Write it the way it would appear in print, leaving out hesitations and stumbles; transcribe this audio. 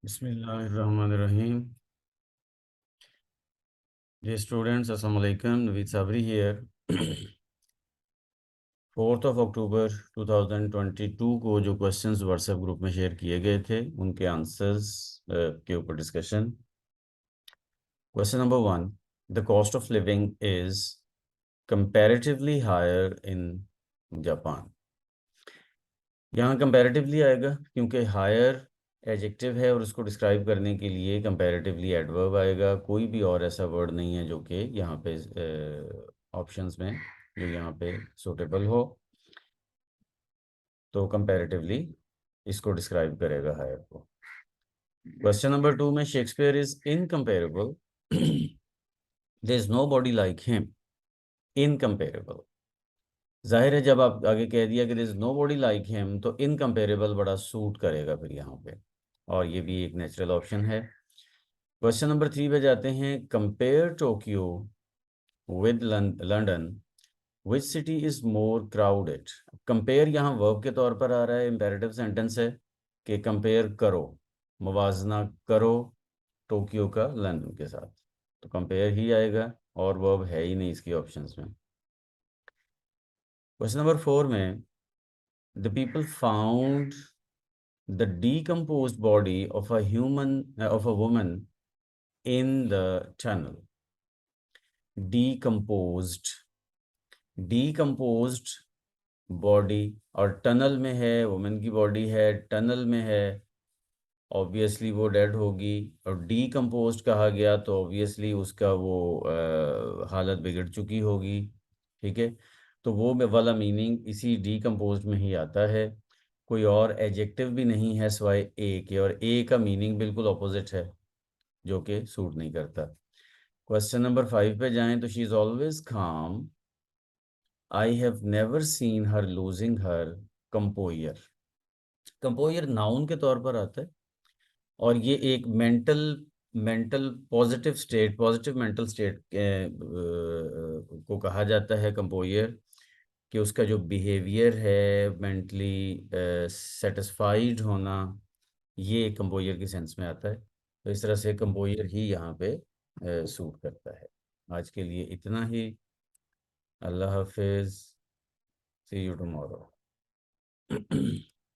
Bismillahirrahmanirrahim. Dear students, Assalamu alaikum. Naveed Sabri here. 4 अक्टूबर 2022 को जो questions WhatsApp group में share किए गए थे उनके आंसर्स के ऊपर discussion. Question number 1, the cost of living is comparatively higher in Japan. यहाँ कंपैरेटिवली आएगा क्योंकि हायर एडजेक्टिव है और उसको डिस्क्राइब करने के लिए कंपैरेटिवली एडवर्ब आएगा। कोई भी और ऐसा वर्ड नहीं है जो कि यहाँ पे ऑप्शंस में जो यहाँ पे सूटेबल हो, तो कंपैरेटिवली इसको डिस्क्राइब करेगा हायर को। क्वेश्चन नंबर 2 में Shakespeare is incomparable, there is nobody like him. Incomparable जाहिर है, जब आप आगे कह दिया कि there is nobody like him तो इनकम्पेरेबल बड़ा सूट करेगा फिर यहाँ पे, और ये भी एक नेचुरल ऑप्शन है। क्वेश्चन नंबर 3 पे जाते हैं। Compare Tokyo with London, which city is more crowded. Compare यहाँ वर्ब के तौर पर आ रहा है, इम्पेरेटिव सेंटेंस है कि कंपेयर करो, मुवाजना करो टोक्यो का लंदन के साथ, तो कंपेयर ही आएगा और वर्ब है ही नहीं इसकी ऑप्शंस में। क्वेश्चन नंबर 4 में the people found the decomposed body of a woman in the tunnel. Decomposed body, और टनल में है, वुमेन की बॉडी है, टनल में है, ऑब्वियसली वो डेड होगी। और डीकम्पोज्ड कहा गया तो ऑब्वियसली उसका वो हालत बिगड़ चुकी होगी। ठीक है, तो वो वाला मीनिंग इसी डीकम्पोज्ड में ही आता है। कोई और एडजेक्टिव भी नहीं है सिवाय ए के, और ए का मीनिंग बिल्कुल ऑपोजिट है जो कि सूट नहीं करता। क्वेश्चन नंबर 5 पे जाएं तो she is always calm, I have never seen her losing her composure. Composure noun के तौर पर आता है और ये एक mental mental positive mental state को कहा जाता है कंपोयर, कि उसका जो बिहेवियर है मेंटली सेटिस्फाइड होना, ये कंपोयर की सेंस में आता है। तो इस तरह से कंपोयर ही यहाँ पे सूट करता है। आज के लिए इतना ही। अल्लाह हाफिज़, सी यू टुमारो।